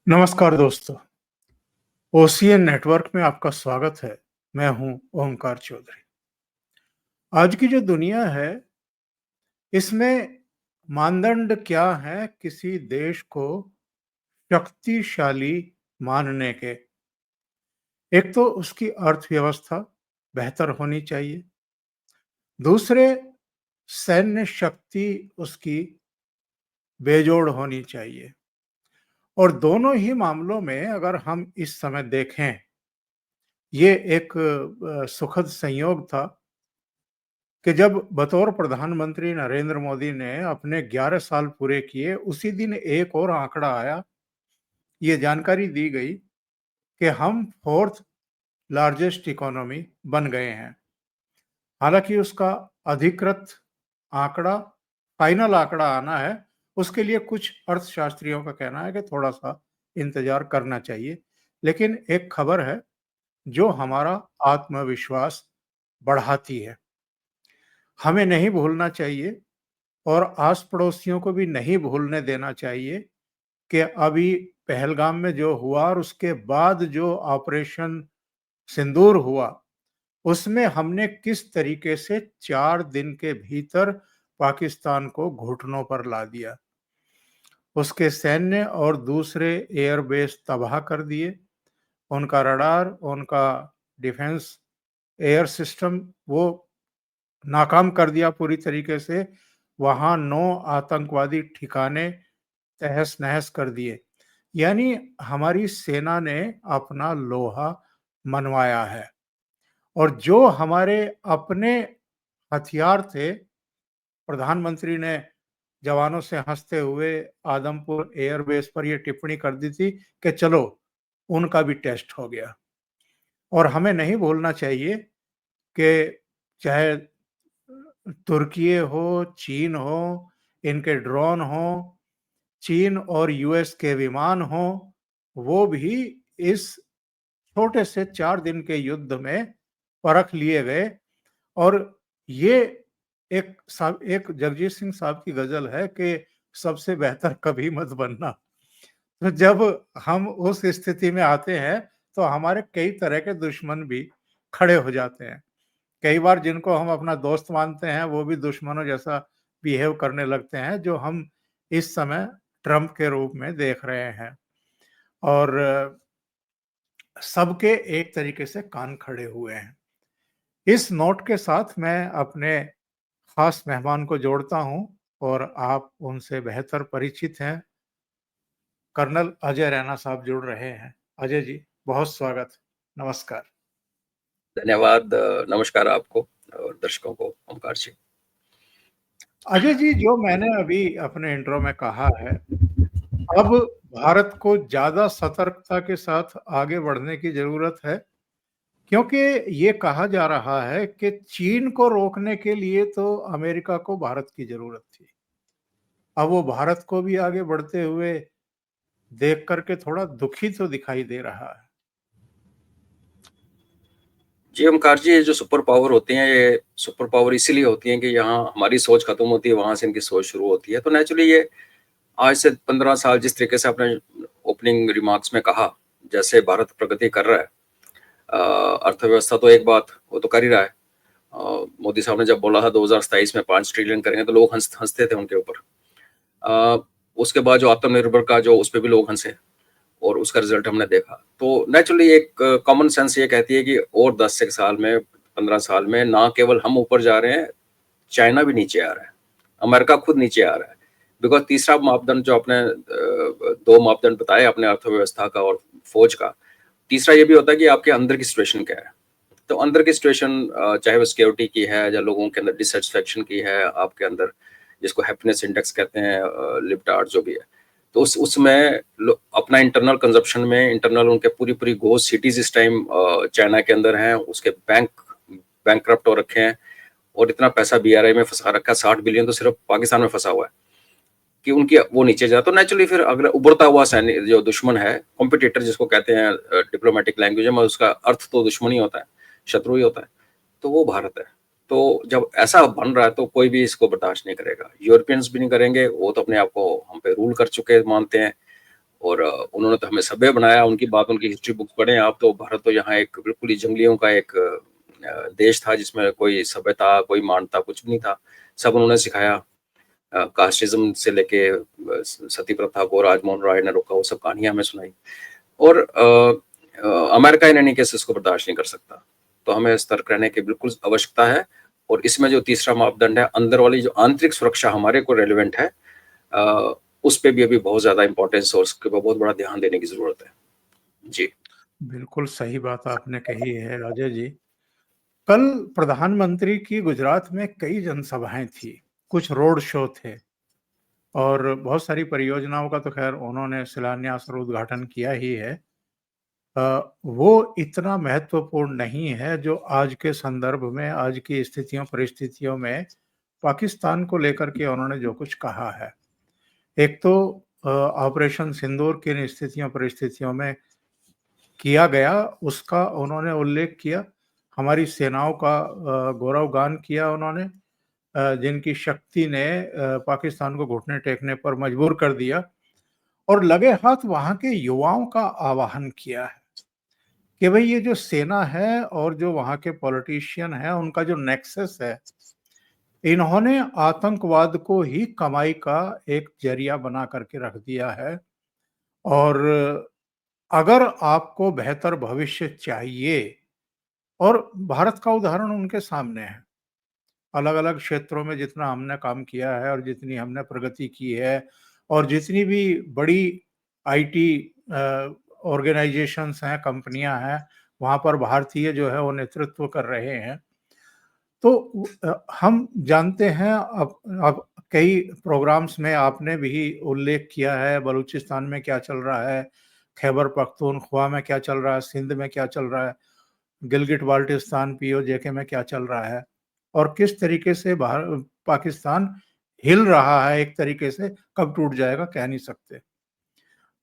नमस्कार दोस्तों, OCN network में आपका स्वागत है। मैं हूं ओमकार चौधरी। आज की जो दुनिया है, इसमें मानदंड क्या है किसी देश को शक्तिशाली मानने के? एक तो उसकी अर्थव्यवस्था बेहतर होनी चाहिए, दूसरे सैन्य शक्ति उसकी बेजोड़ होनी चाहिए। और दोनों ही मामलों में अगर हम इस समय देखें, ये एक सुखद संयोग था कि जब बतौर प्रधानमंत्री नरेंद्र मोदी ने अपने 11 साल पूरे किए, उसी दिन एक और आंकड़ा आया। ये जानकारी दी गई कि हम फोर्थ लार्जेस्ट इकोनॉमी बन गए हैं। हालांकि उसका अधिकृत आंकड़ा, फाइनल आंकड़ा आना है, उसके लिए कुछ अर्थशास्त्रियों का कहना है कि थोड़ा सा इंतजार करना चाहिए। लेकिन एक खबर है जो हमारा आत्मविश्वास बढ़ाती है। हमें नहीं भूलना चाहिए और आस-पड़ोसियों को भी नहीं भूलने देना चाहिए कि अभी पहलगाम में जो हुआ और उसके बाद जो ऑपरेशन सिंदूर हुआ, उसमें हमने किस तरीके से 4 दिन के भीतर पाकिस्तान को घुटनों पर ला दिया। उसके सैन्य और दूसरे एयरबेस तबाह कर दिए, उनका रडार, उनका डिफेंस एयर सिस्टम वो नाकाम कर दिया पूरी तरीके से। वहाँ 9 आतंकवादी ठिकाने तहस-नहस कर दिए। यानी हमारी सेना ने अपना लोहा मनवाया है। और जो हमारे अपने हथियार थे, प्रधानमंत्री ने जवानों से हँसते हुए आदमपुर एयरबेस पर ये टिप्पणी कर दी थी कि चलो, उनका भी टेस्ट हो गया। और हमें नहीं भूलना चाहिए कि चाहे तुर्की हो, चीन हो, इनके ड्रोन हो, चीन और यूएस के विमान हों, वो भी इस छोटे से 4 दिन के युद्ध में परख लिए गए। और ये एक जगजीत सिंह साहब की गज़ल है कि सबसे बेहतर कभी मत बनना। तो जब हम उस स्थिति में आते हैं, तो हमारे कई तरह के दुश्मन भी खड़े हो जाते हैं। कई बार जिनको हम अपना दोस्त मानते हैं, वो भी दुश्मनों जैसा बिहेव करने लगते हैं, जो हम इस समय ट्रंप के रूप में देख रहे हैं। और सबके एक तरीके से कान खड़े हुए हैं। इस नोट के साथ मैं अपने खास मेहमान को जोड़ता हूं और आप उनसे बेहतर परिचित हैं। कर्नल अजय रैना साहब जुड़ रहे हैं। अजय जी, बहुत स्वागत। नमस्कार। धन्यवाद। नमस्कार आपको और दर्शकों को। ओमकार जी। अजय जी, जो मैंने अभी अपने इंट्रो में कहा है, अब भारत को ज्यादा सतर्कता के साथ आगे बढ़ने की जरूरत है, क्योंकि ये कहा जा रहा है कि चीन को रोकने के लिए तो अमेरिका को भारत की जरूरत थी। अब वो भारत को भी आगे बढ़ते हुए देख करके थोड़ा दुखी तो दिखाई दे रहा है। जी ओमकार जी, ये जो सुपर पावर होती हैं, ये सुपर पावर इसीलिए होती हैं कि यहाँ हमारी सोच खत्म होती है, वहां से इनकी सोच शुरू होती है। तो नेचुरली ये आज से 15 साल जिस तरीके से आपने ओपनिंग रिमार्क्स में कहा, जैसे भारत प्रगति कर रहा है, अर्थव्यवस्था तो एक बात वो तो कर ही रहा है। मोदी साहब ने जब बोला था 2027 में 5 ट्रिलियन करेंगे, तो लोग हंसते थे उनके ऊपर। उसके बाद जो आत्मनिर्भर का जो उस पर भी लोग हंसे और उसका रिजल्ट हमने देखा। तो नेचुरली एक कॉमन सेंस ये कहती है कि और 10 साल में, 15 साल में ना केवल हम ऊपर जा रहे हैं, चाइना भी नीचे आ रहा है, अमेरिका खुद नीचे आ रहा है। बिकॉज तीसरा मापदंड जो आपने 2 मापदंड बताए अपने अर्थव्यवस्था का और फौज का, तीसरा ये भी होता है कि आपके अंदर की सिचुएशन क्या है। तो अंदर की सिचुएशन चाहे वो सिक्योरिटी की है या लोगों के अंदर डिससेटिस्फेक्शन की है, आपके अंदर जिसको हैप्पीनेस इंडेक्स कहते हैं, लिप्टार जो भी है, तो उसमें अपना इंटरनल कंजप्शन में इंटरनल उनके पूरी घोस्ट सिटीज इस टाइम चाइना के अंदर हैं, उसके बैंक करप्ट हो रखे हैं और इतना पैसा बीआरआई में फंसा रखा है, 60 बिलियन तो सिर्फ पाकिस्तान में फंसा हुआ है कि उनकी वो नीचे जाए, तो नेचुरली फिर अगर उभरता हुआ सैनिक जो दुश्मन है, कॉम्पिटिटर जिसको कहते हैं डिप्लोमेटिक लैंग्वेज में, उसका अर्थ तो दुश्मन ही होता है, शत्रु ही होता है, तो वो भारत है। तो जब ऐसा बन रहा है तो कोई भी इसको बर्दाश्त नहीं करेगा, यूरोपियंस भी नहीं करेंगे, वो तो अपने आप को हम पे रूल कर चुके मानते हैं, और उन्होंने तो हमें सभ्य बनाया, उनकी बात, उनकी हिस्ट्री बुक पढ़ें आप, तो भारत तो यहाँ एक बिल्कुल ही जंगलियों का एक देश था, जिसमें कोई सभ्यता, कोई मानता कुछ भी नहीं था, सब उन्होंने सिखाया। कास्टिज्म से लेके सती प्रथा को राजमोहन राय ने रोका, वो सब कहानियां हमें सुनाई, और अमेरिका इन एनी केस इसको बर्दाश्त नहीं कर सकता। तो हमें सतर्क रहने की बिल्कुल आवश्यकता है, और इसमें जो तीसरा मापदंड है, अंदर वाली जो आंतरिक सुरक्षा हमारे को रेलिवेंट है, उस पे भी अभी बहुत ज्यादा इंपॉर्टेंस और उसके ऊपर बहुत बड़ा ध्यान देने की जरूरत है। जी बिल्कुल सही बात आपने कही है राजा जी। कल प्रधानमंत्री की गुजरात में कई जनसभाएं थी, कुछ रोड शो थे और बहुत सारी परियोजनाओं का तो खैर उन्होंने शिलान्यास और उद्घाटन किया ही है। वो इतना महत्वपूर्ण नहीं है जो आज के संदर्भ में, आज की स्थितियों परिस्थितियों में पाकिस्तान को लेकर के उन्होंने जो कुछ कहा है। एक तो ऑपरेशन सिंदूर किन स्थितियों परिस्थितियों में किया गया, उसका उन्होंने उल्लेख किया। हमारी सेनाओं का गौरवगान किया उन्होंने, जिनकी शक्ति ने पाकिस्तान को घुटने टेकने पर मजबूर कर दिया, और लगे हाथ वहाँ के युवाओं का आह्वान किया है कि भई ये जो सेना है और जो वहाँ के पॉलिटिशियन हैं, उनका जो नेक्सस है, इन्होंने आतंकवाद को ही कमाई का एक ज़रिया बना करके रख दिया है। और अगर आपको बेहतर भविष्य चाहिए, और भारत का उदाहरण उनके सामने है, अलग-अलग क्षेत्रों में जितना हमने काम किया है और जितनी हमने प्रगति की है, और जितनी भी बड़ी आईटी ऑर्गेनाइजेशंस हैं, कंपनियां हैं, वहाँ पर भारतीय जो है वो नेतृत्व कर रहे हैं। तो हम जानते हैं, अब कई प्रोग्राम्स में आपने भी उल्लेख किया है, बलूचिस्तान में क्या चल रहा है, खैबर पख्तूनख्वा में क्या चल रहा है, सिंध में क्या चल रहा है, गिलगिट बाल्टिस्तान पीओजेके में क्या चल रहा है, और किस तरीके से पाकिस्तान हिल रहा है एक तरीके से, कब टूट जाएगा कह नहीं सकते।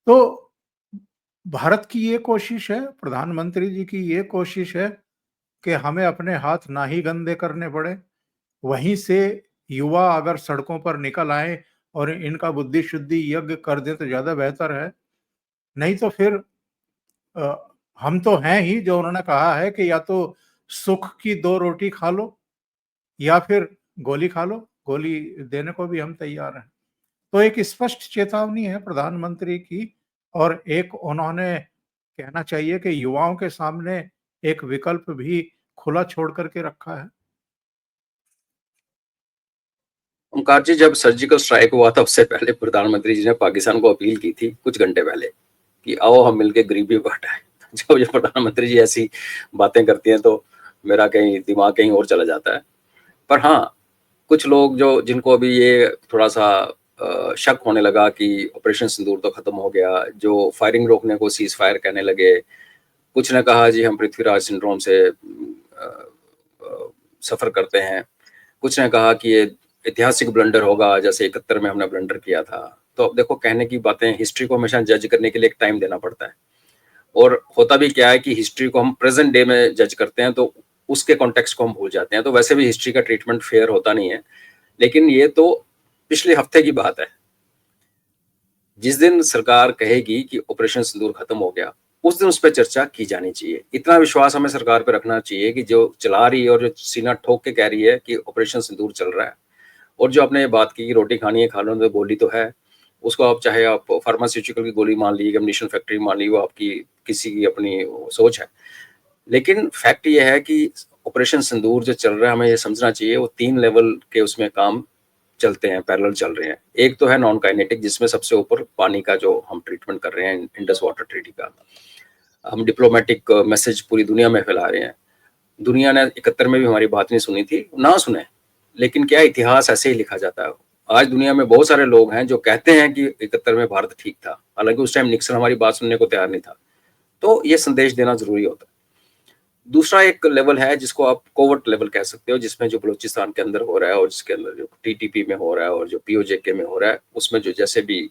तो भारत की ये कोशिश है, प्रधानमंत्री जी की ये कोशिश है कि हमें अपने हाथ ना ही गंदे करने पड़े। वहीं से युवा अगर सड़कों पर निकल आए और इनका बुद्धि शुद्धि यज्ञ कर दें तो ज़्यादा बेहतर है। नहीं तो फिर अ, हम तो हैं ही, जो उन्होंने कहा है कि या तो सुख की 2 रोटी खा लो या फिर गोली खा लो, गोली देने को भी हम तैयार हैं। तो एक स्पष्ट चेतावनी है प्रधानमंत्री की, और एक उन्होंने कहना चाहिए कि युवाओं के सामने एक विकल्प भी खुला छोड़ कर के रखा है। ओमकार जी, जब सर्जिकल स्ट्राइक हुआ था उससे पहले प्रधानमंत्री जी ने पाकिस्तान को अपील की थी कुछ घंटे पहले कि आओ हम मिलके गरीबी को हटाएं। जब ये प्रधानमंत्री जी ऐसी बातें करती हैं तो मेरा कहीं दिमाग कहीं और चला जाता है। पर हाँ, कुछ लोग जो जिनको अभी ये थोड़ा सा शक होने लगा कि ऑपरेशन सिंदूर तो खत्म हो गया, जो फायरिंग रोकने को सीज फायर कहने लगे, कुछ ने कहा जी हम पृथ्वीराज सिंड्रोम से सफर करते हैं, कुछ ने कहा कि ये ऐतिहासिक ब्लंडर होगा जैसे 71 में हमने ब्लंडर किया था। तो अब देखो, कहने की बातें, हिस्ट्री को हमेशा जज करने के लिए एक टाइम देना पड़ता है, और होता भी क्या है कि हिस्ट्री को हम प्रेजेंट डे में जज करते हैं तो उसके कॉन्टेक्स्ट को हम भूल जाते हैं, तो वैसे भी हिस्ट्री का ट्रीटमेंट फेयर होता नहीं है। लेकिन ये तो पिछले हफ्ते की बात है। जिस दिन सरकार कहेगी कि ऑपरेशन सिंदूर खत्म हो गया, उस दिन उस पर चर्चा की जानी चाहिए। इतना विश्वास हमें सरकार पर रखना चाहिए कि जो चला रही है और जो सीना ठोक के कह रही है कि ऑपरेशन सिंदूर चल रहा है, और जो आपने ये बात की कि रोटी खानी है खा लो, तो गोली तो है, उसको आप चाहे आप फार्मास्यूटिकल की गोली मान लीजिए, एम्युनिशन फैक्ट्री मान ली, वो आपकी किसी की अपनी सोच है। लेकिन फैक्ट ये है कि ऑपरेशन सिंदूर जो चल रहा है, हमें ये समझना चाहिए वो 3 लेवल के उसमें काम चलते हैं, पैरेलल चल रहे हैं। एक तो है नॉन काइनेटिक, जिसमें सबसे ऊपर पानी का जो हम ट्रीटमेंट कर रहे हैं, इंडस वाटर ट्रीटी का हम डिप्लोमेटिक मैसेज पूरी दुनिया में फैला रहे हैं। दुनिया ने 71 में भी हमारी बात नहीं सुनी थी, ना सुने, लेकिन क्या इतिहास ऐसे ही लिखा जाता है। आज दुनिया में बहुत सारे लोग हैं जो कहते हैं कि 71 में भारत ठीक था, हालांकि उस टाइम निक्सन हमारी बात सुनने को तैयार नहीं था। तो ये संदेश देना जरूरी होता है। दूसरा एक लेवल है जिसको आप कोवर्ट लेवल कह सकते हो, जिसमें जो बलूचिस्तान के अंदर हो रहा है और जिसके अंदर जो टीटीपी में हो रहा है और जो पीओजेके में हो रहा है, उसमें जो जैसे भी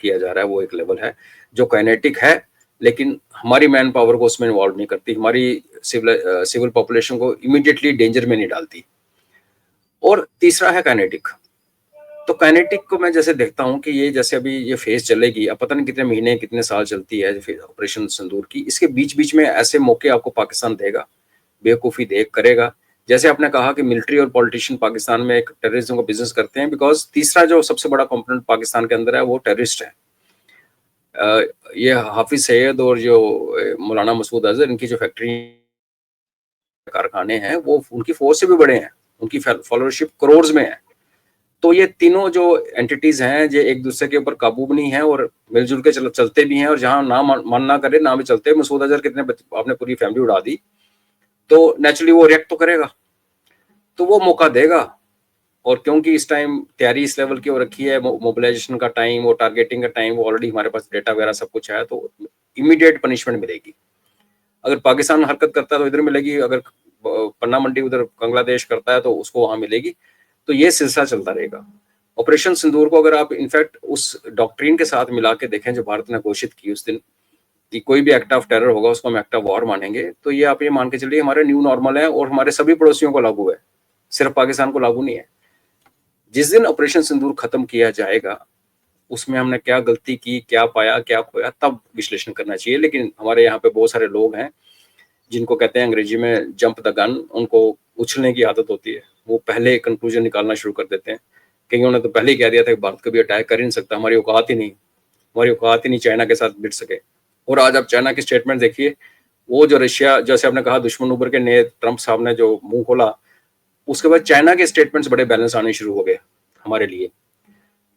किया जा रहा है वो एक लेवल है जो काइनेटिक है, लेकिन हमारी मैन पावर को उसमें इन्वॉल्व नहीं करती, हमारी सिविल पॉपुलेशन को इमीडिएटली डेंजर में नहीं डालती। और तीसरा है काइनेटिक। तो काइनेटिक को मैं जैसे देखता हूँ कि ये जैसे अभी ये फेज चलेगी, अब पता नहीं कितने महीने कितने साल चलती है ऑपरेशन सिंदूर की, इसके बीच बीच में ऐसे मौके आपको पाकिस्तान देगा, बेवकूफ़ी देख करेगा। जैसे आपने कहा कि मिलिट्री और पॉलिटिशियन पाकिस्तान में एक टेररिज्म का बिजनेस करते हैं, बिकॉज तीसरा जो सबसे बड़ा कंपोनेंट पाकिस्तान के अंदर है वो टेररिस्ट है। ये हाफिज सैयद और जो मौलाना मसूद अजहर, इनकी जो फैक्ट्री कारखाने हैं वो उनकी फोर्स से भी बड़े हैं, उनकी फॉलोअरशिप करोड़ में है। तो ये तीनों जो एंटिटीज हैं जो एक दूसरे के ऊपर काबू भी नहीं है और मिलजुल के चलते भी हैं, और जहां ना मन ना करे ना भी चलते। मसूद अजहर कितने आपने पूरी फैमिली उड़ा दी, तो नेचुरली वो रिएक्ट तो करेगा, तो वो मौका देगा। और क्योंकि इस टाइम तैयारी इस लेवल की हो रखी है, मोबिलाइजेशन का टाइम और टारगेटिंग का टाइम, वो ऑलरेडी हमारे पास डेटा वगैरह सब कुछ है, तो इमीडिएट पनिशमेंट मिलेगी। अगर पाकिस्तान हरकत करता है तो इधर मिलेगी, अगर पन्ना मंडी उधर बांग्लादेश करता है तो उसको वहां मिलेगी। तो ये सिलसिला चलता रहेगा। ऑपरेशन सिंदूर को अगर आप इनफैक्ट उस डॉक्ट्रिन के साथ मिला के देखें जो भारत ने घोषित की उस दिन कि कोई भी एक्ट ऑफ टेरर होगा उसको हम एक्ट ऑफ वॉर मानेंगे, तो ये आप ये मान के चलिए हमारे न्यू नॉर्मल है और हमारे सभी पड़ोसियों को लागू है, सिर्फ पाकिस्तान को लागू नहीं है। जिस दिन ऑपरेशन सिंदूर खत्म किया जाएगा उसमें हमने क्या गलती की, क्या पाया, क्या खोया, तब विश्लेषण करना चाहिए। लेकिन हमारे यहाँ पे बहुत सारे लोग हैं जिनको कहते हैं अंग्रेजी में जंप द गन, उनको उछलने की आदत होती है, वो पहले कंक्लूजन निकालना शुरू कर देते हैं। कईयों ने तो पहले ही कह दिया था कि भारत कभी अटैक कर ही नहीं सकता, हमारी औकात ही नहीं, हमारी औकात ही नहीं चाइना के साथ भिड़ सके। और आज आप चाइना की स्टेटमेंट देखिए, वो जो रशिया, जैसे आपने कहा दुश्मन उभर के नए, ट्रंप साहब ने जो मुंह खोला, उसके बाद चाइना के स्टेटमेंट्स बड़े बैलेंस आने शुरू हो गए हमारे लिए,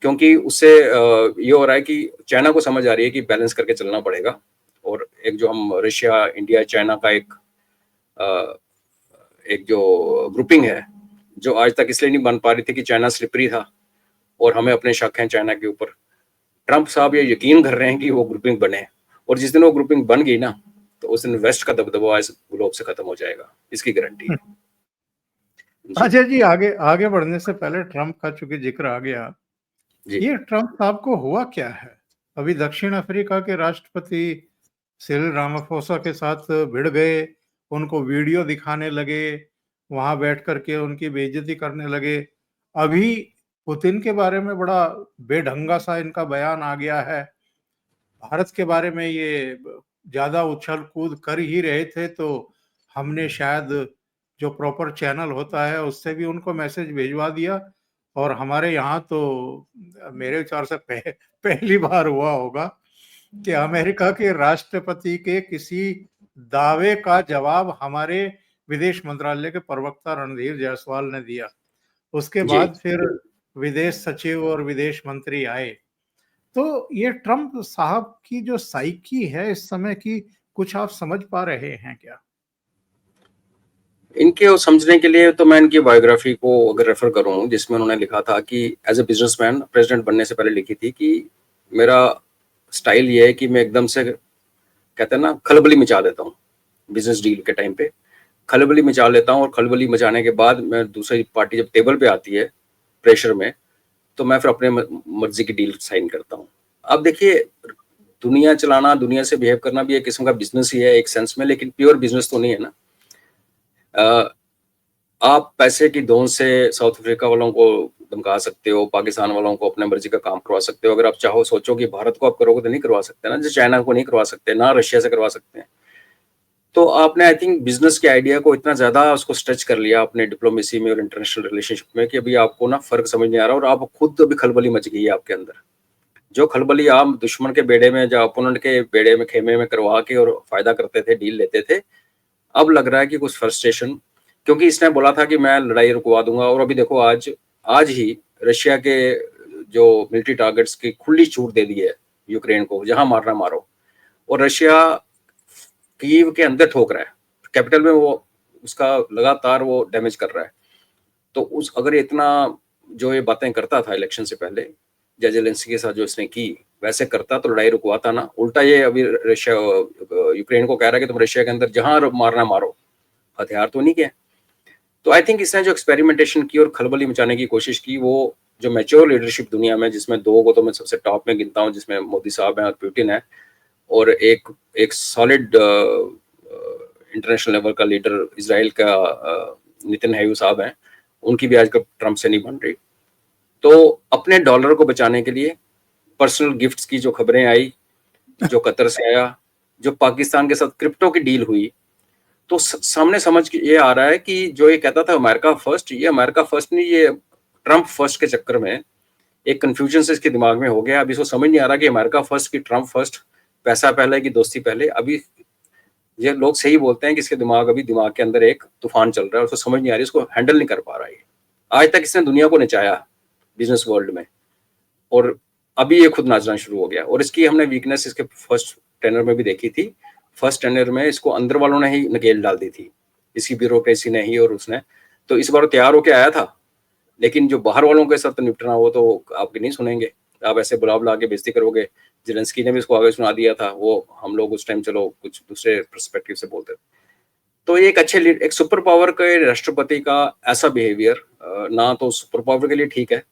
क्योंकि उससे ये हो रहा है कि चाइना को समझ आ रही है कि बैलेंस करके चलना पड़ेगा। और एक जो हम रशिया इंडिया चाइना का एक जो ग्रुपिंग है जो आज तक इसलिए नहीं बन पा रही थी कि चाइना स्लिपरी था और हमें अपने शक हैं चाइना के ऊपर। ट्रंप साहब ये यकीन कर रहे हैं कि वो ग्रुपिंग बने, और जिस दिन वो ग्रुपिंग बन गई ना, तो उस दिन वेस्ट का दबदबा इस ग्लोब से खत्म हो जाएगा, इसकी गारंटी है। अच्छा जी, आगे आगे बढ़ने से पहले ट्रंप का चूंकि जिक्र आ गया, ये ट्रंप साहब को हुआ क्या है? अभी दक्षिण अफ्रीका के राष्ट्रपति सिरिल रामाफोसा के साथ भिड़ गए, उनको वीडियो दिखाने लगे, वहां बैठ करके उनकी बेइज्जती करने लगे। अभी पुतिन के बारे में बड़ा बेढंगा सा इनका बयान आ गया है। भारत के बारे में ये ज्यादा उछल कूद कर ही रहे थे, तो हमने शायद जो प्रॉपर चैनल होता है उससे भी उनको मैसेज भिजवा दिया। और हमारे यहाँ तो मेरे विचार से पहली बार हुआ होगा कि अमेरिका के राष्ट्रपति के किसी दावे का जवाब हमारे विदेश मंत्रालय के प्रवक्ता रणधीर जायसवाल ने दिया। उसके बाद फिर विदेश सचिव और विदेश मंत्री आए। तो ये ट्रंप साहब की जो साइकी है इस समय की, कुछ आप समझ पा रहे हैं क्या? इनके समझने के लिए तो मैं इनकी बायोग्राफी को अगर रेफर करूं, जिसमें उन्होंने लिखा था कि एज ए बिजनेसमैन, प्रेसिडेंट बनने से पहले लिखी थी कि मेरा स्टाइल ये है कि मैं एकदम से, कहते हैं ना, खलबली मचा देता हूँ। बिजनेस डील के टाइम पे खलबली मचा लेता हूँ, और खलबली मचाने के बाद मैं दूसरी पार्टी जब टेबल पे आती है प्रेशर में, तो मैं फिर अपने मर्जी की डील साइन करता हूँ। अब देखिए, दुनिया चलाना, दुनिया से बिहेव करना भी एक किस्म का बिजनेस ही है एक सेंस में, लेकिन प्योर बिजनेस तो नहीं है ना। आप पैसे की धौंस से साउथ अफ्रीका वालों को धमका सकते हो, पाकिस्तान वालों को अपने मर्जी का काम करवा सकते हो। अगर आप चाहो, सोचो कि भारत को आप करोगे तो नहीं करवा सकते ना, जो चाइना को नहीं करवा सकते ना, रशिया से करवा सकते हैं। तो आपने आई थिंक बिजनेस के आइडिया को इतना ज्यादा उसको स्ट्रेच कर लिया अपने डिप्लोमेसी में और इंटरनेशनल रिलेशनशिप में कि अभी आपको ना फर्क समझ नहीं आ रहा, और आप खुद अभी खलबली मच गई है आपके अंदर। जो खलबली आप दुश्मन के बेड़े में, जो अपोनेंट के बेड़े में, खेमे में करवा के और फायदा करते थे, डील लेते थे, अब लग रहा है कि कुछ फ्रस्ट्रेशन, क्योंकि इसने बोला था कि मैं लड़ाई रुकवा दूंगा, और अभी देखो आज ही रशिया के जो मिलिट्री टारगेट्स की खुली छूट दे दी है यूक्रेन को, जहां मारना मारो। और रशिया कीव के अंदर ठोक रहा है, कैपिटल में वो उसका लगातार वो डैमेज कर रहा है। तो उस अगर इतना जो ये बातें करता था इलेक्शन से पहले, जेलेंस्की के साथ जो इसने की, वैसे करता तो लड़ाई रुकवाता ना। उल्टा ये अभी रशिया यूक्रेन को कह रहा है कि तुम रशिया के अंदर जहां मारना मारो, हथियार तो नहीं के। तो आई थिंक इसने जो एक्सपेरिमेंटेशन की और खलबली मचाने की कोशिश की, वो जो मैच्योर लीडरशिप दुनिया में, जिसमें दो को तो मैं सबसे टॉप में गिनता हूँ, जिसमें मोदी साहब हैं और पुतिन है, और एक एक सॉलिड इंटरनेशनल लेवल का लीडर इजराइल का नेतन्याहू साहब हैं, उनकी भी आजकल ट्रम्प से नहीं बन रही। तो अपने डॉलर को बचाने के लिए पर्सनल गिफ्ट्स की जो खबरें आई, जो कतर से आया, जो पाकिस्तान के साथ क्रिप्टो की डील हुई, तो सामने समझ के ये आ रहा है कि जो ये कहता था अमेरिका फर्स्ट, ये अमेरिका फर्स्ट नहीं, ये ट्रम्प फर्स्ट के चक्कर में एक कंफ्यूजन से इसके दिमाग में हो गया। अभी इसको समझ नहीं आ रहा कि अमेरिका फर्स्ट की ट्रम्प फर्स्ट, पैसा पहले की दोस्ती पहले। अभी ये लोग सही बोलते हैं कि इसके दिमाग के अंदर एक तूफान चल रहा है, उसको समझ नहीं आ रही, इसको हैंडल नहीं कर पा रहा है। आज तक इसने दुनिया को नचाया बिजनेस वर्ल्ड में, और अभी ये खुद नाचना शुरू हो गया। और इसकी हमने वीकनेस इसके फर्स्ट टेनर में भी देखी थी। फर्स्ट टेनर में इसको अंदर वालों ने ही नकेल डाल दी थी, इसकी ब्यूरोक्रेसी ने ही, और उसने तो इस बार तैयार होके आया था, लेकिन जो बाहर वालों के साथ निपटना, वो तो आपके नहीं सुनेंगे। आप ऐसे बुला के बेइज्जती करोगे। जेलेंस्की ने भी इसको आगे सुना दिया था, वो हम लोग उस टाइम चलो कुछ दूसरे पर्सपेक्टिव से बोलते थे। तो ये एक सुपर पावर के राष्ट्रपति का ऐसा बिहेवियर ना तो सुपर पावर के लिए ठीक है,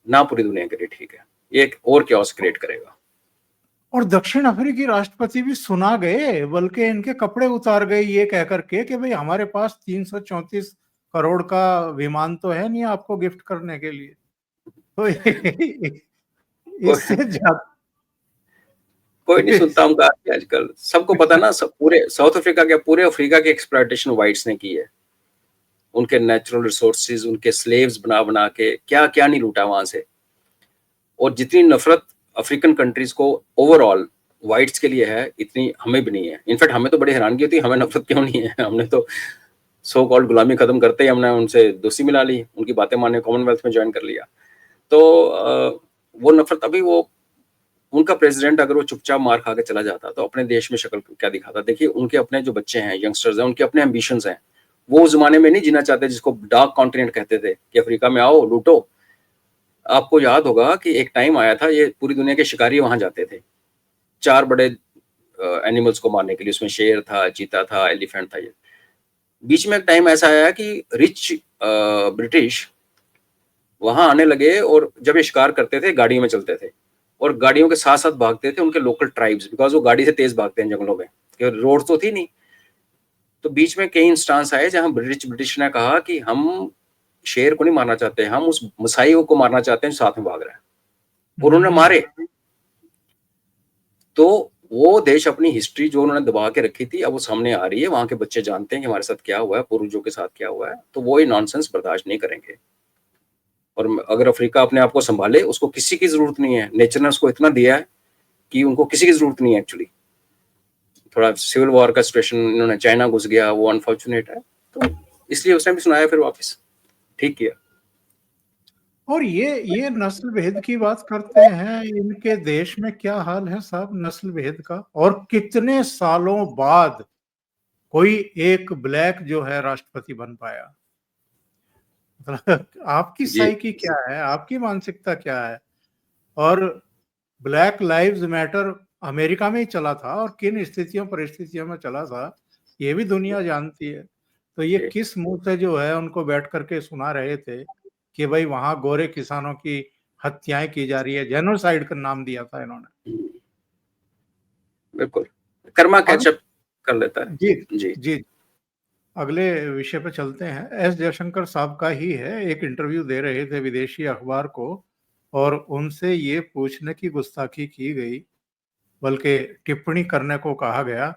ना पूरी दुनिया के लिए ठीक है। ये एक और क्योस क्रिएट करेगा। और दक्षिण अफ्रीकी राष्ट्रपति भी सुना गए, बल्कि इनके कपड़े उतार गए ये कह करके कि भाई हमारे पास 334 करोड़ का विमान तो है नहीं आपको गिफ्ट करने के लिए। तो इससे ज्यादा कोई नहीं सुनता हम कहा आजकल, सबको पता ना, सब पूरे साउथ अफ्रीका के, पूरे अफ्रीका की एक्सप्लॉयटेशन व्हाइट्स ने की है। उनके नेचुरल रिसोर्सेज, उनके स्लेव्स बना बना के क्या क्या नहीं लूटा वहां से। और जितनी नफरत अफ्रीकन कंट्रीज को ओवरऑल व्हाइट्स के लिए है, इतनी हमें भी नहीं है। इनफैक्ट हमें तो बड़ी हैरानगी होती है, हमें नफरत क्यों नहीं है। हमने तो सो कॉल्ड गुलामी खत्म करते ही हमने उनसे दोस्ती मिला ली, उनकी बातें मानने कॉमनवेल्थ में ज्वाइन कर लिया। तो वो नफरत, अभी वो उनका प्रेसिडेंट अगर वो चुपचाप मार खा के चला जाता तो अपने देश में शक्ल क्या दिखाता। देखिए उनके अपने जो बच्चे हैं, यंगस्टर्स हैं, उनके अपने एम्बिशंस हैं। वो उस जमाने में नहीं जीना चाहते जिसको डार्क कॉन्टिनेंट कहते थे, कि अफ्रीका में आओ लूटो। आपको याद होगा कि एक टाइम आया था, ये पूरी दुनिया के शिकारी वहां जाते थे 4 बड़े एनिमल्स को मारने के लिए। उसमें शेर था, चीता था, एलिफेंट था। ये बीच में एक टाइम ऐसा आया कि रिच ब्रिटिश वहां आने लगे, और जब ये शिकार करते थे गाड़ियों में चलते थे, और गाड़ियों के साथ साथ भागते थे उनके लोकल ट्राइब्स, बिकॉज वो गाड़ी से तेज भागते हैं जंगलों में, रोड तो थी नहीं। तो बीच में कई इंस्टांस आए जहां ब्रिटिश ने कहा कि हम शेर को नहीं मारना चाहते, हम उस मसाई को मारना चाहते हैं साथ में भाग रहा है, और उन्होंने मारे। तो वो देश अपनी हिस्ट्री जो उन्होंने दबा के रखी थी, अब वो सामने आ रही है। वहां के बच्चे जानते हैं कि हमारे साथ क्या हुआ है, पूर्वजों के साथ क्या हुआ है, तो वो ये नॉनसेंस बर्दाश्त नहीं करेंगे। और अगर अफ्रीका अपने आप को संभाले, उसको किसी की जरूरत नहीं है। नेचर ने उसको इतना दिया है कि उनको किसी की जरूरत नहीं है एक्चुअली। थोड़ा सिविल वॉर का सिचुएशन, इन्होंने चाइना घुस गया, वो अनफॉर्चुनेट है, तो इसलिए उसने भी सुनाया फिर वापस, ठीक किया। और ये नस्ल भेद की बात करते हैं, इनके देश में क्या हाल है साहब नस्ल भेद का। और कितने सालों बाद कोई एक ब्लैक जो है राष्ट्रपति बन पाया। मतलब आपकी साइकी क्या है, आपकी मानसिकता क्या है। और ब्लैक लाइव्स मैटर अमेरिका में ही चला था, और किन स्थितियों परिस्थितियों में चला था ये भी दुनिया जानती है। तो ये किस मुंह से जो है उनको बैठ करके सुना रहे थे कि भाई वहां गोरे किसानों की हत्याएं की जा रही है। जेनोसाइड का नाम दिया था इन्होंने। बिल्कुल, कर्मा कैचअप कर लेता है। जी जी जी। अगले विषय पे चलते हैं। एस जयशंकर साहब का ही है, एक इंटरव्यू दे रहे थे विदेशी अखबार को, और उनसे ये पूछने की गुस्ताखी की गई, बल्कि टिप्पणी करने को कहा गया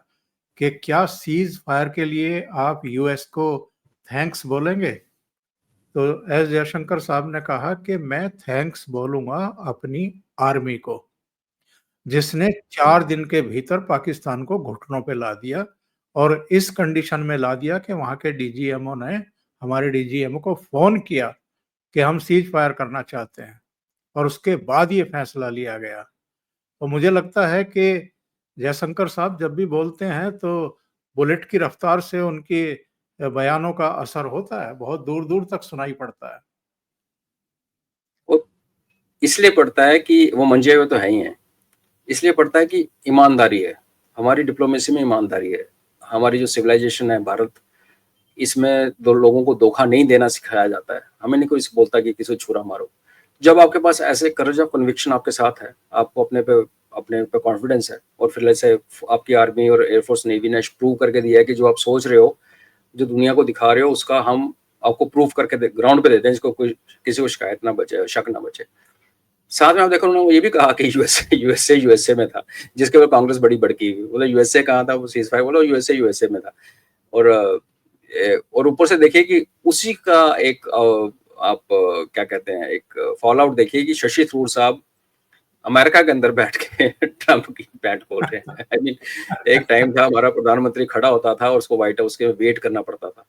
कि क्या सीज फायर के लिए आप यूएस को थैंक्स बोलेंगे। तो एस जयशंकर साहब ने कहा कि मैं थैंक्स बोलूंगा अपनी आर्मी को, जिसने 4 दिन के भीतर पाकिस्तान को घुटनों पे ला दिया, और इस कंडीशन में ला दिया कि वहां के डीजीएमओ ने हमारे डीजीएमओ को फोन किया कि हम सीज फायर करना चाहते हैं, और उसके बाद ये फैसला लिया गया। तो मुझे लगता है कि जयशंकर साहब जब भी बोलते हैं तो बुलेट की रफ्तार से उनके बयानों का असर होता है, बहुत दूर दूर तक सुनाई पड़ता है। वो इसलिए पड़ता है कि वो मंजे हुए तो है ही हैं, इसलिए पड़ता है कि ईमानदारी है, हमारी डिप्लोमेसी में ईमानदारी है। हमारी जो सिविलाइजेशन है भारत, इसमें दो लोगों को धोखा नहीं देना सिखाया जाता है। हमें नहीं कोई बोलता कि किसी को छुरा मारो। जब आपके पास ऐसे करेज ऑफ कन्विक्शन आपके साथ है, आपको अपने पे कॉन्फिडेंस है, और फिर जैसे आपकी आर्मी और एयरफोर्स नेवी ने प्रूव करके दिया है कि जो आप सोच रहे हो, जो दुनिया को दिखा रहे हो, उसका हम आपको प्रूफ करके ग्राउंड पे देते हैं, जिसको कोई किसी को शिकायत ना बचे, शक ना बचे। साथ में आप देखो, उन्होंने ये भी कहा कि यूएसए में था, जिसके ऊपर कांग्रेस बड़ी भड़की हुई। बोला यूएसए कहाँ था, वो सीज फायर, बोला यूएसए में था। और ऊपर से देखिए कि उसी का एक आप क्या कहते हैं, एक फॉल आउट देखिए कि शशि थरूर साहब अमेरिका के अंदर बैठ के ट्रंप की पैंट खोल रहे हैं। आई मीन, एक टाइम था हमारा प्रधानमंत्री खड़ा होता था और उसको व्हाइट हाउस के वेट करना पड़ता था,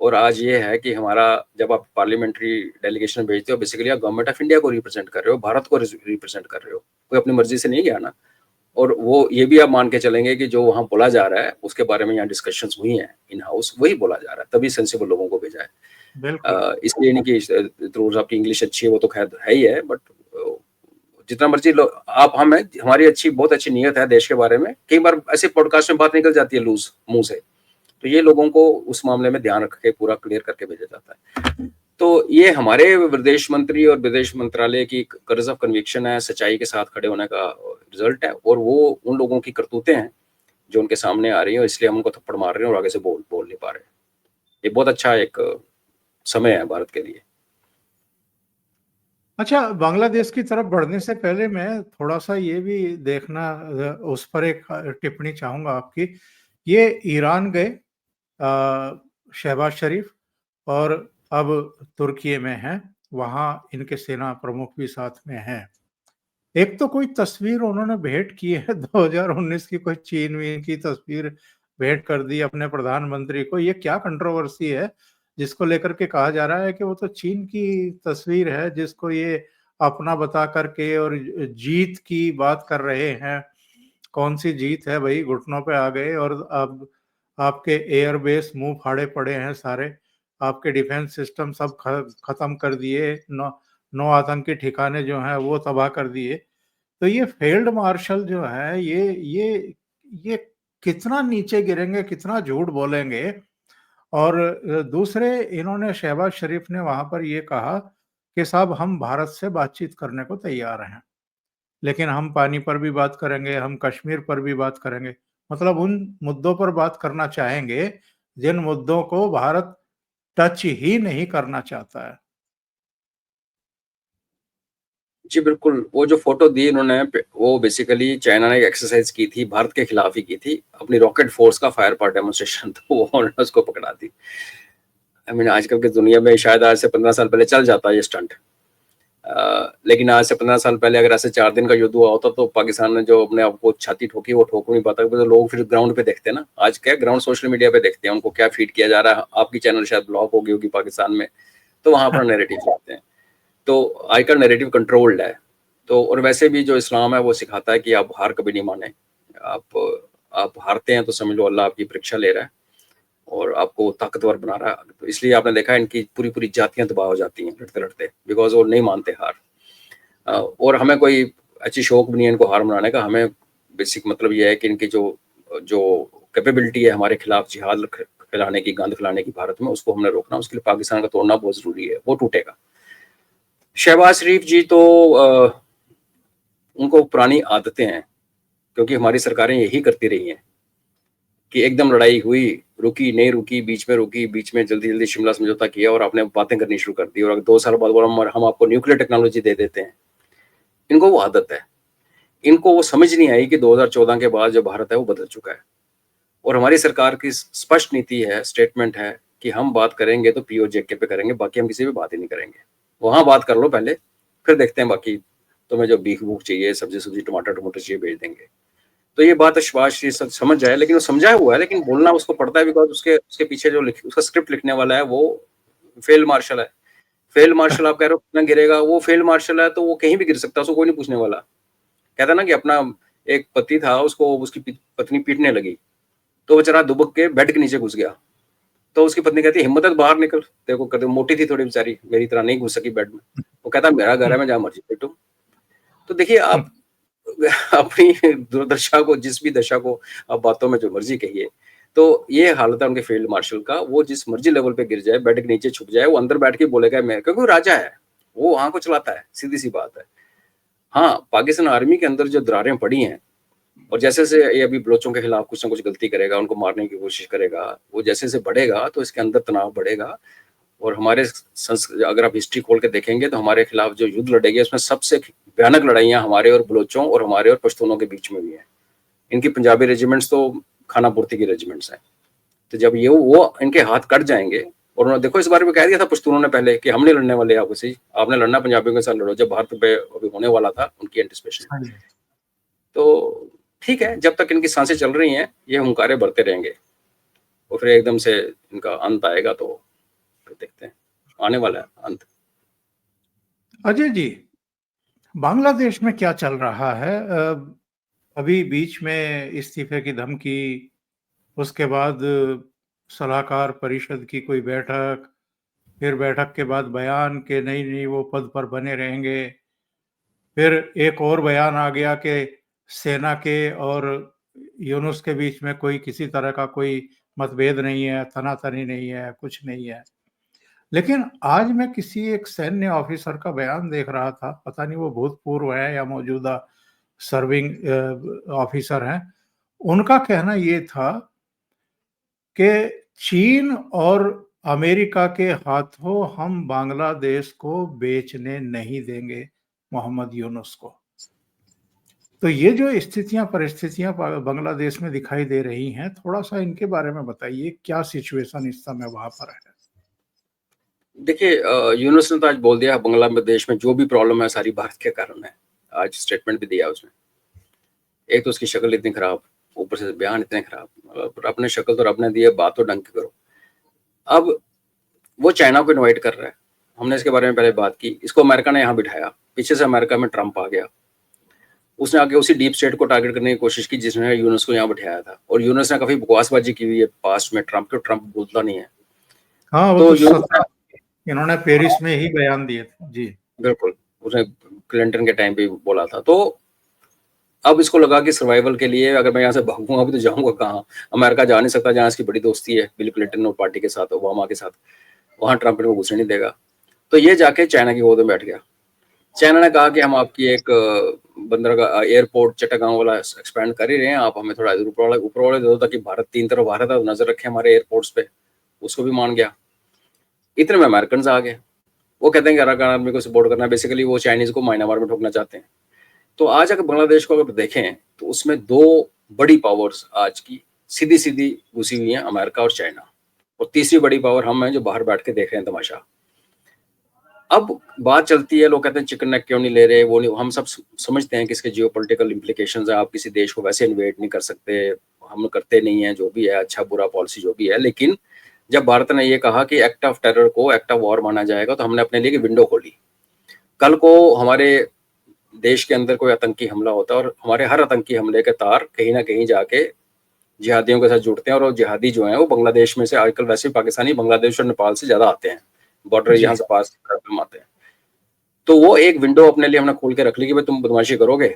और आज ये है कि हमारा, जब आप पार्लियामेंट्री डेलीगेशन भेजते हो, बेसिकली आप गवर्नमेंट ऑफ इंडिया को रिप्रेजेंट कर रहे हो, भारत को रिप्रेजेंट कर रहे हो, कोई अपनी मर्जी से नहीं गया ना। और वो ये भी आप मान के चलेंगे कि जो वहाँ बोला जा रहा है उसके बारे में यहाँ डिस्कशंस हुई हैं इन हाउस, वही बोला जा रहा है, तभी सेंसिबल लोगों को भेजा है। बिल्कुल। इसलिए नहीं कि थरूर साहब की इंग्लिश अच्छी है, वो तो खैर है ही है, बट जितना मर्जी आप हमारी बहुत अच्छी नीयत है देश के बारे में, कई बार ऐसे पॉडकास्ट में बात निकल जाती है लूज मुंह से, तो ये लोगों को उस मामले में ध्यान रख के पूरा क्लियर करके भेजा जाता है। तो ये हमारे विदेश मंत्री और विदेश मंत्रालय की कर्ज ऑफ कन्विक्शन है, सच्चाई के साथ खड़े होने का रिजल्ट है, और वो उन लोगों की करतूतें हैं जो उनके सामने आ रही है, इसलिए हम उनको थप्पड़ मार रहे हैं और आगे से बोल नहीं पा रहे। ये बहुत अच्छा एक समय है भारत के लिए। अच्छा, बांग्लादेश की तरफ बढ़ने से पहले मैं थोड़ा-सा ये भी देखना उस पर एक टिप्पणी चाहूँगा आपकी। ये ईरान गए शहबाज शरीफ, और अब तुर्की में हैं, वहाँ इनके सेना प्रमुख भी साथ में हैं। एक तो कोई तस्वीर उन्होंने भेंट की है 2019 की, कोई चीन-वीन की तस्वीर भेंट कर दी अपने प्रधानमंत्री को। ये क्या कंट्रोवर्सी है जिसको लेकर के कहा जा रहा है कि वो तो चीन की तस्वीर है जिसको ये अपना बता कर के और जीत की बात कर रहे हैं। कौन-सी जीत है भई, घुटनों पे आ गए और अब आपके एयरबेस मुँह फाड़े पड़े हैं सारे। आपके डिफेंस सिस्टम सब खत्म कर दिए, 9 आतंकी ठिकाने जो हैं वो तबाह कर दिए। तो ये फील्ड मार्शल जो है, ये कितना नीचे गिरेंगे, कितना झूठ बोलेंगे। और दूसरे, इन्होंने शहबाज शरीफ ने वहाँ पर ये कहा कि साहब हम भारत से बातचीत करने को तैयार हैं, लेकिन हम पानी पर भी बात करेंगे, हम कश्मीर पर भी बात करेंगे। मतलब उन मुद्दों पर बात करना चाहेंगे, जिन मुद्दों को भारत टच ही नहीं करना चाहता है। जी बिल्कुल, वो जो फ़ोटो दी इन्होंने, वो बेसिकली चाइना ने एक एक्सरसाइज़ की थी, भारत के खिलाफ ही की थी, अपनी रॉकेट फ़ोर्स का फायर पार्ट डेमोंस्ट्रेशन, तो वो उन्होंने उसको पकड़ा दी। आई मीन, आजकल की दुनिया में शायद आज से 15 साल पहले चल जाता ये स्टंट। लेकिन आज से 15 साल पहले अगर ऐसे 4 दिन का युद्ध हुआ होता, तो पाकिस्तान ने जो अपने आप को छाती ठोकी, वो ठोक नहीं पाता, तो लोग फिर ग्राउंड पे देखते हैं ना। आज क्या ग्राउंड सोशल मीडिया पे देखते हैं, उनको क्या फीड किया जा रहा है। आपकी चैनल शायद ब्लॉक हो गई होगी पाकिस्तान में, तो वहाँ अपना नैरेटिव चलाते हैं। तो आजकल नैरेटिव कंट्रोल्ड है। तो और वैसे भी जो इस्लाम है वो सिखाता है कि आप हार कभी नहीं माने। आप हारते हैं तो समझ लो अल्लाह आपकी परीक्षा ले रहा है और आपको ताकतवर बना रहा है। तो इसलिए आपने देखा है इनकी पूरी जातियां तबाह हो जाती हैं लड़ते-लड़ते, बिकॉज़ वो नहीं मानते हार। और हमें कोई अच्छी शौक भी नहीं है इनको हार मनाने का। हमें बेसिक मतलब ये है कि इनकी जो कैपेबिलिटी है हमारे खिलाफ जिहाद फैलाने की, गंद फैलाने की भारत में, उसको हमने रोकना। उसके लिए पाकिस्तान का तोड़ना बहुत ज़रूरी है, वो टूटेगा। शहबाज शरीफ जी तो उनको पुरानी आदतें हैं, क्योंकि हमारी सरकारें यही करती रही हैं कि एकदम लड़ाई हुई, रुकी नहीं रुकी, बीच में रुकी, बीच में जल्दी-जल्दी शिमला समझौता किया और आपने बातें करनी शुरू कर दी, और 2 साल बाद बोला हम आपको न्यूक्लियर टेक्नोलॉजी दे देते हैं। इनको वो आदत है। इनको वो समझ नहीं आई कि 2014 के बाद जो भारत है वो बदल चुका है, और हमारी सरकार की स्पष्ट नीति है, स्टेटमेंट है कि हम बात करेंगे तो पीओजेके पे करेंगे, बाकी हम किसी भी बात ही नहीं करेंगे। वहाँ बात कर लो पहले, फिर देखते हैं बाकी तुम्हें जो भीख-भूख चाहिए, सब्जी-सुब्जी, टमाटर-टमूटर चाहिए, भेज देंगे। तो ये बात शहबाज शरीफ समझ जाए, लेकिन वो समझा हुआ है, लेकिन बोलना उसको पड़ता है, बिकॉज़ उसके पीछे जो उसका स्क्रिप्ट लिखने वाला है वो फील्ड मार्शल है। फील्ड मार्शल आप कह रहे हो कितना गिरेगा, वो फील्ड मार्शल है तो वो कहीं भी गिर सकता है, उसको कोई नहीं पूछने वाला। कहता है ना कि अपना एक पति था, उसको उसकी पत्नी पीटने लगी, तो बेचारा दुबक के बेड के नीचे घुस गया। तो उसकी पत्नी कहती है हिम्मत है तो बाहर निकल, तेरे को कहते मोटी थी थोड़ी बेचारी, मेरी तरह नहीं घुस सकी बेड में। वो कहता मेरा घर है, मैं जहाँ मर्जी पीटूं। तो देखिए आप अपनी दुर्दशा को, जिस भी दशा को आप बातों में जो मर्जी कहिए, तो ये हालत है उनके फील्ड मार्शल का, वो जिस मर्जी लेवल पे गिर जाए, बेड के नीचे छुप जाए, वो अंदर बैठ के बोलेगा मैं, क्योंकि वो राजा है, वो वहां को चलाता है, सीधी सी बात है। हाँ, पाकिस्तान आर्मी के अंदर जो दरारें पड़ी हैं, और जैसे जैसे ये अभी बलोचों के खिलाफ कुछ ना कुछ गलती करेगा, उनको मारने की कोशिश करेगा, वो जैसे जैसे बढ़ेगा तो इसके अंदर तनाव बढ़ेगा। और हमारे अगर आप हिस्ट्री खोल के देखेंगे तो हमारे खिलाफ जो युद्ध लड़ेगी उसमें सबसे भयानक लड़ाइयाँ हमारे और बलोचों और हमारे और पश्तूनों के बीच में भी हैं। इनकी पंजाबी रेजिमेंट्स तो खाना पूर्ति की रेजिमेंट्स हैं। तो जब ये वो इनके हाथ कट जाएंगे, और उन्होंने देखो इस बारे में कह दिया था पश्तूनों ने पहले कि हम नहीं लड़ने वाले आपसे, आपने लड़ना पंजाबियों के साथ लड़ो, जब भारत पे अभी होने वाला था उनकी एंटिसिपेशन। तो ठीक है, जब तक इनकी सांसें चल रही हैं ये हुंकारे बढ़ते रहेंगे, और फिर एकदम से इनका अंत आएगा, तो फिर देखते हैं, आने वाला है अंत। अजय जी, बांग्लादेश में क्या चल रहा है? अभी बीच में इस्तीफे की धमकी, उसके बाद सलाहकार परिषद की कोई बैठक, फिर बैठक के बाद बयान कि नहीं नहीं वो पद पर बने रहेंगे। फिर एक और बयान आ गया कि सेना के और यूनुस के बीच में कोई किसी तरह का कोई मतभेद नहीं है, तनातनी नहीं है, कुछ नहीं है। लेकिन आज मैं किसी एक सैन्य ऑफिसर का बयान देख रहा था, पता नहीं वो भूतपूर्व है या मौजूदा सर्विंग ऑफिसर हैं। उनका कहना ये था कि चीन और अमेरिका के हाथों हम बांग्लादेश को बेचने नहीं देंगे मोहम्मद यूनुस को। तो ये जो स्थितियां परिस्थितियां बांग्लादेश में दिखाई दे रही हैं, थोड़ा सा इनके बारे में बताइए, क्या सिचुएशन इस समय वहां पर है? देखिए, यूनुस ने तो आज बोल दिया बांग्लादेश में जो भी प्रॉब्लम है सारी भारत के कारण है। आज स्टेटमेंट भी दिया उसने। एक तो उसकी शक्ल इतनी खराब, ऊपर से बयान इतने खराब। अपने शक्ल तो रब ने दी है, बात तो ढंग की करो। अब वो चाइना को इनवाइट कर रहा है, हमने इसके बारे में पहले बात की। इसको अमेरिका ने यहाँ बिठाया, पीछे से अमेरिका में ट्रंप आ गया, उसने आगे उसी डीप स्टेट को टारगेट करने की कोशिश की जिसने यूनुस को यहाँ बिठाया था। और यूनुस ने काफी बकवासबाजी की हुई है पास्ट में, ट्रंप को ट्रंप बोलता नहीं है। हाँ, वो तो तो इन्होंने पेरिस में ही बयान दिए थे जी। बिल्कुल, उसने क्लिंटन के टाइम पे बोला था। तो अब इसको लगा कि सर्वाइवल के लिए अगर मैं यहाँ से भागूंगा भी तो जाऊंगा कहाँ? अमेरिका जा नहीं सकता, जहाँ इसकी बड़ी दोस्ती है बिल क्लिंटन और पार्टी के साथ, ओबामा के साथ, वहां ट्रंप इनको घुसने नहीं देगा। तो ये जाके चाइना की गोद में बैठ गया। चाइना ने कहा कि हम आपकी एक बंदरगाह एयरपोर्ट चट्टागांव वाला एक्सपेंड कर ही रहे हैं, आप हमें थोड़ा ऊपर वाले दे दो ताकि भारत तीन तरफ भारत है, नजर रखे हमारे एयरपोर्ट्स पे। उसको भी मान गया। इतने में अमेरिकन आ गए, वो कहते हैं कि अराकान आर्मी को सपोर्ट करना, बेसिकली वो चाइनीज को म्यांमार में ठोकना चाहते हैं। तो आज अगर बांग्लादेश को अगर देखें तो उसमें दो बड़ी पावर्स आज की सीधी सीधी घुसी हुई हैं, अमेरिका और चाइना। और तीसरी बड़ी पावर हम हैं जो बाहर बैठ के देख रहे हैं तमाशा। अब बात चलती है, लोग कहते हैं चिकन नेक क्यों नहीं ले रहे, वो नहीं, हम सब समझते हैं कि इसके जियोपॉलिटिकल इंप्लीकेशंस है। आप किसी देश को वैसे इन्वेड नहीं कर सकते, हम करते नहीं है, जो भी है अच्छा बुरा पॉलिसी जो भी है। लेकिन जब भारत ने ये कहा कि एक्ट ऑफ टेरर को एक्ट ऑफ वॉर माना जाएगा, तो हमने अपने लिए एक विंडो खोली। कल को हमारे देश के अंदर कोई आतंकी हमला होता है और हमारे हर आतंकी हमले के तार कहीं ना कहीं जाके जिहादियों के साथ जुड़ते हैं, और जिहादी जो हैं वो बांग्लादेश में से आजकल वैसे पाकिस्तानी बांग्लादेश और नेपाल से ज्यादा आते हैं, बॉर्डर यहाँ से पास करते आते हैं। तो वो एक विंडो अपने लिए हमने खोल के रख ली कि भाई तुम बदमाशी करोगे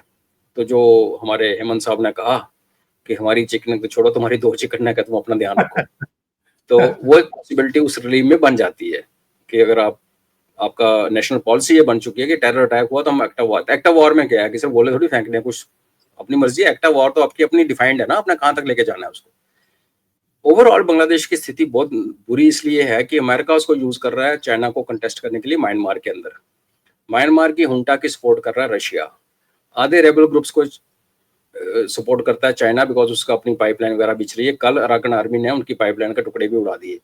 तो जो हमारे हेमंत साहब ने कहा कि हमारी चिकन तो छोड़ो, तुम्हारी दो चिकन है, तुम अपना ध्यान रखो। तो वो एक पॉसिबिलिटी उस रिलीव में बन जाती है कि अगर आपका नेशनल पॉलिसी ये बन चुकी है कि टेरर अटैक हुआ तो हम act of war. Act of war में क्या है कि सिर्फ गोले थोड़ी फेंकने कुछ अपनी मर्जी। एक्ट ऑफ वॉर तो आपकी अपनी डिफाइंड है ना, अपना कहाँ तक लेके जाना है उसको। ओवरऑल बांग्लादेश की स्थिति बहुत बुरी इसलिए है कि अमेरिका उसको यूज कर रहा है चाइना को कंटेस्ट करने के लिए म्यांमार के अंदर। म्यांमार की हुंटा की सपोर्ट कर रहा है रशिया। आधे रेबल ग्रुप्स को सपोर्ट करता है चाइना, बिकॉज उसका अपनी पाइपलाइन वगैरह बिछ रही है। कल अराकन आर्मी ने उनकी पाइपलाइन के टुकड़े भी उड़ा दिए।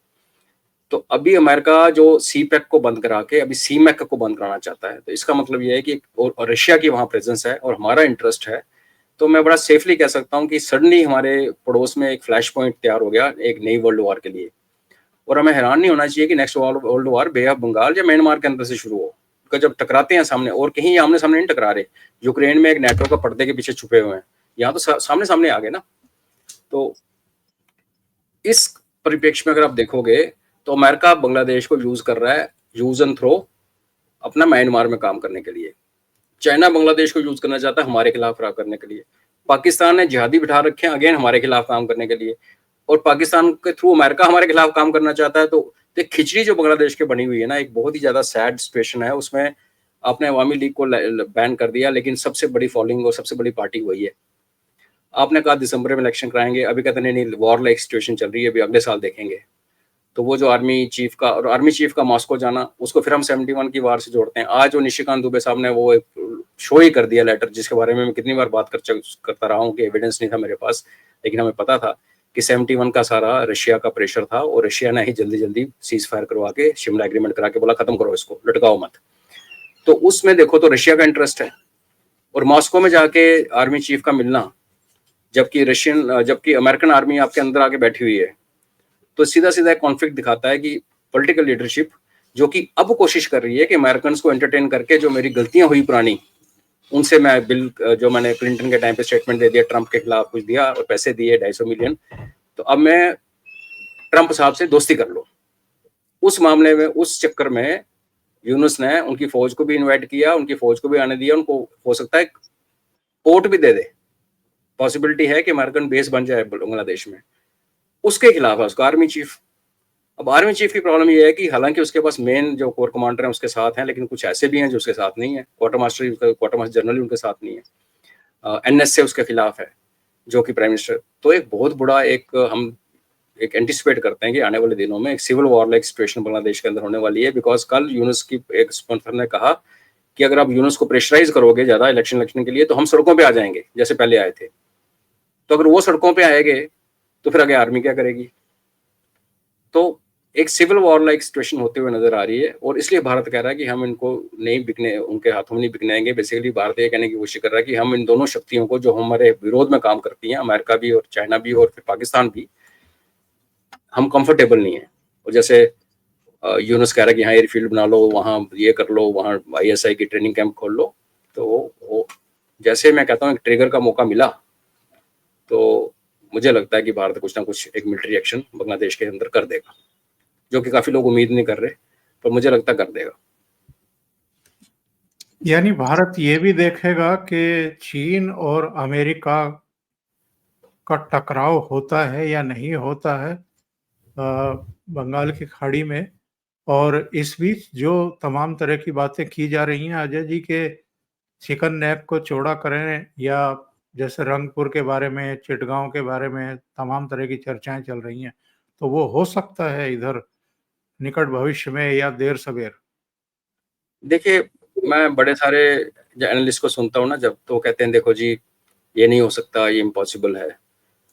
तो अभी अमेरिका जो सी पैक को बंद करा के अभी सी मैक को बंद कराना चाहता है। तो इसका मतलब ये है कि और रशिया की वहां प्रेजेंस है और हमारा इंटरेस्ट है। तो मैं बड़ा सेफली कह सकता हूँ कि सडनली हमारे पड़ोस में एक फ्लैश पॉइंट तैयार हो गया एक नई वर्ल्ड वॉर के लिए। और हमें हैरान नहीं होना चाहिए कि next world war bay of Bengal या म्यांमार के अंदर से शुरू हो, क्योंकि जब टकराते हैं सामने, और कहीं आमने सामने नहीं टकरा रहे। यूक्रेन में एक नेटो का पर्दे के पीछे छुपे हुए हैं, यहाँ तो सामने सामने आ गए ना। तो इस परिप्रेक्ष्य में अगर आप देखोगे तो अमेरिका बांग्लादेश को यूज कर रहा है, यूज एंड थ्रो, अपना म्यांमार में काम करने के लिए। चाइना बांग्लादेश को यूज करना चाहता है हमारे खिलाफ करने के लिए। पाकिस्तान ने जिहादी बिठा रखे हैं अगेन हमारे खिलाफ काम करने के लिए। और पाकिस्तान के थ्रू अमेरिका हमारे खिलाफ काम करना चाहता है, तो एक खिचड़ी जो बांग्लादेश के बनी हुई है ना, एक बहुत ही ज्यादा सैड सिचुएशन है। उसमें आपने अवामी लीग को बैन कर दिया, लेकिन सबसे बड़ी फॉलोइंग और सबसे बड़ी पार्टी वही है। आपने कहा दिसंबर में इलेक्शन कराएंगे, अभी कहते नहीं वॉर लाइक सिचुएशन चल रही है, अभी अगले साल देखेंगे। तो वो जो आर्मी चीफ का मॉस्को जाना, उसको फिर हम 71 की वार से जोड़ते हैं। आज जो निशिकांत दुबे साहब ने वो एक शो ही कर दिया लेटर, जिसके बारे में मैं कितनी बार बात करता रहा हूँ कि एविडेंस नहीं था मेरे पास, लेकिन हमें पता था कि 71 का सारा रशिया का प्रेशर था, और रशिया ने ही जल्दी जल्दी सीज फायर करवा के शिमला एग्रीमेंट करा के बोला खत्म करो इसको, लटकाओ मत। तो उसमें देखो तो रशिया का इंटरेस्ट है, और मॉस्को में जाके आर्मी चीफ का मिलना, जबकि अमेरिकन आर्मी आपके अंदर आके बैठी हुई है, तो सीधा सीधा एक कॉन्फ्लिक्ट दिखाता है कि पॉलिटिकल लीडरशिप जो कि अब कोशिश कर रही है कि अमेरिकन को एंटरटेन करके जो मेरी गलतियां हुई पुरानी, उनसे मैं बिल जो मैंने क्लिंटन के टाइम पे स्टेटमेंट दे दिया, ट्रंप के खिलाफ कुछ दिया और पैसे दिए 250 मिलियन, तो अब मैं ट्रंप साहब से दोस्ती कर लो। उस मामले में, उस चक्कर में यूनुस ने उनकी फौज को भी इन्वाइट किया, उनकी फौज को भी आने दिया, उनको हो सकता है पोर्ट भी दे दे, पॉसिबिलिटी है कि अमेरिकन बेस बन जाए बांग्लादेश में। उसके खिलाफ है उसका आर्मी चीफ। अब आर्मी चीफ की प्रॉब्लम ये है कि हालांकि उसके पास मेन जो कोर कमांडर है उसके साथ हैं, लेकिन कुछ ऐसे भी हैं जो उसके साथ नहीं है। क्वार्टर मास्टर जनरल उनके साथ नहीं है। एनएस से उसके खिलाफ है, जो कि प्राइम मिनिस्टर। तो एक बहुत बड़ा हम एक एंटिसिपेट करते हैं कि आने वाले दिनों में एक civil war like situation Bangladesh के अंदर होने वाली है। बिकॉज कल यूनुस की एक स्पॉन्सर ने कहा कि अगर आप यूनुस को प्रेशराइज करोगे ज्यादा इलेक्शन के लिए, तो हम सड़कों पे आ जाएंगे जैसे पहले आए थे। तो अगर वो सड़कों पे आएंगे तो फिर आगे आर्मी क्या करेगी? तो एक सिविल वॉर लाइक सिचुएशन होते हुए नजर आ रही है, और इसलिए भारत कह रहा है कि हम इनको नहीं बिकने, उनके हाथों में नहीं बिकने देंगे। बेसिकली भारत ये कहने की कोशिश कर रहा है कि हम इन दोनों शक्तियों को, जो हमारे विरोध में काम करती हैं, अमेरिका भी और चाइना भी और फिर पाकिस्तान भी, हम कंफर्टेबल नहीं है। और जैसे यूनुस कह रहा है कि हाँ एयरफील्ड बना लो, वहाँ ये कर लो, वहाँ ISI की ट्रेनिंग कैंप खोल लो, तो वो जैसे मैं कहता हूँ एक ट्रिगर का मौका मिला, तो मुझे लगता है कि भारत कुछ ना कुछ एक मिलिट्री एक्शन बांग्लादेश के अंदर कर देगा, जो कि काफी लोग उम्मीद नहीं कर रहे, पर मुझे लगता कर देगा। यानी भारत ये भी देखेगा कि चीन और अमेरिका का टकराव होता है या नहीं होता है बंगाल की खाड़ी में, और इस बीच जो तमाम तरह की बातें की जा रही हैं अजय जी के चिकन नेप को चौड़ा करें, या जैसे रंगपुर के बारे में, चिटगांव के बारे में तमाम तरह की चर्चाएं चल रही हैं, तो वो हो सकता है इधर निकट भविष्य में या देर सवेर? देखिए, मैं बड़े सारे एनालिस्ट को सुनता हूँ ना, जब तो कहते हैं देखो जी ये नहीं हो सकता, ये इम्पॉसिबल है।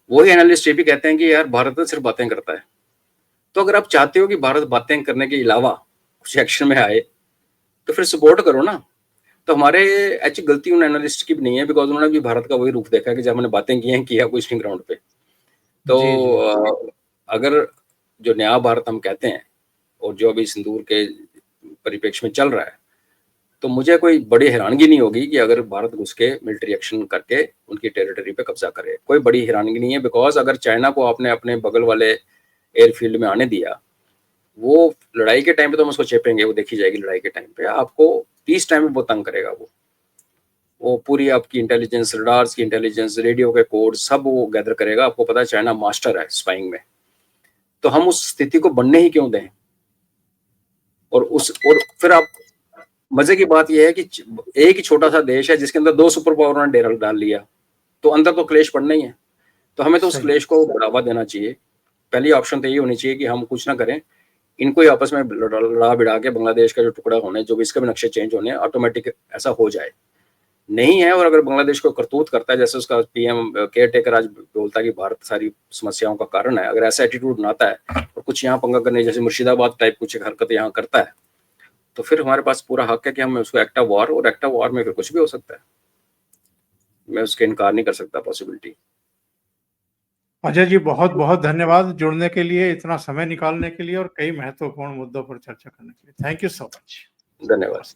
वही एनालिस्ट ये भी कहते हैं कि यार भारत तो सिर्फ बातें करता है। तो अगर आप चाहते हो कि भारत बातें करने के अलावा कुछ एक्शन में आए, तो फिर सपोर्ट करो ना। तो हमारे एक्चुअली गलती उन एनालिस्ट की भी नहीं है, बिकॉज उन्होंने भी भारत का वही रूप देखा है कि जब हमने बातें की हैं, किया कुछ नहीं ग्राउंड पे। तो जी जी। अगर जो नया भारत हम कहते हैं और जो अभी सिंदूर के परिप्रेक्ष्य में चल रहा है, तो मुझे कोई बड़ी हैरानगी नहीं होगी कि अगर भारत घुस के मिलिट्री एक्शन करके उनकी टेरिटरी पे कब्जा करे। कोई बड़ी हैरानगी नहीं है, बिकॉज अगर चाइना को आपने अपने बगल वाले एयरफील्ड में आने दिया, वो लड़ाई के टाइम पे तो हम उसको चेपेंगे, वो देखी जाएगी। लड़ाई के टाइम पे आपको पीस टाइम में बहुत तंग करेगा वो पूरी आपकी इंटेलिजेंस, रडार्स की इंटेलिजेंस, रेडियो के कोड सब वो गैदर करेगा। आपको पता है चाइना मास्टर है स्पाइंग में, तो हम उस स्थिति को बनने ही क्यों दें? और फिर आप, मजे की बात यह है कि एक ही छोटा सा देश है जिसके अंदर 2 सुपर पावर ने डेरा डाल लिया, तो अंदर तो क्लेश पड़ना ही है। तो हमें तो उस क्लेश को बढ़ावा देना चाहिए। पहली ऑप्शन तो ये होनी चाहिए कि हम कुछ ना करें, इनको ही आपस में लड़ा भिड़ा के बांग्लादेश का जो टुकड़ा होने, जो भी इसके भी नक्शे चेंज होने, ऑटोमेटिक ऐसा हो जाए। नहीं है, और अगर बांग्लादेश को करतूत करता है, जैसे उसका PM केयर टेकर आज बोलता है कि भारत सारी समस्याओं का कारण है, अगर ऐसा एटीट्यूड बनाता है और कुछ यहाँ पंगा करने जैसे मुर्शिदाबाद टाइप कुछ हरकत यहाँ करता है, तो फिर हमारे पास पूरा हक है कि हम उसको एक्ट ऑफ वॉर, और एक्ट ऑफ वॉर में फिर कुछ भी हो सकता है। मैं उसके इनकार नहीं कर सकता पॉसिबिलिटी। अजय जी, बहुत बहुत धन्यवाद जुड़ने के लिए, इतना समय निकालने के लिए और कई महत्वपूर्ण मुद्दों पर चर्चा करने के लिए। Thank you so much. धन्यवाद।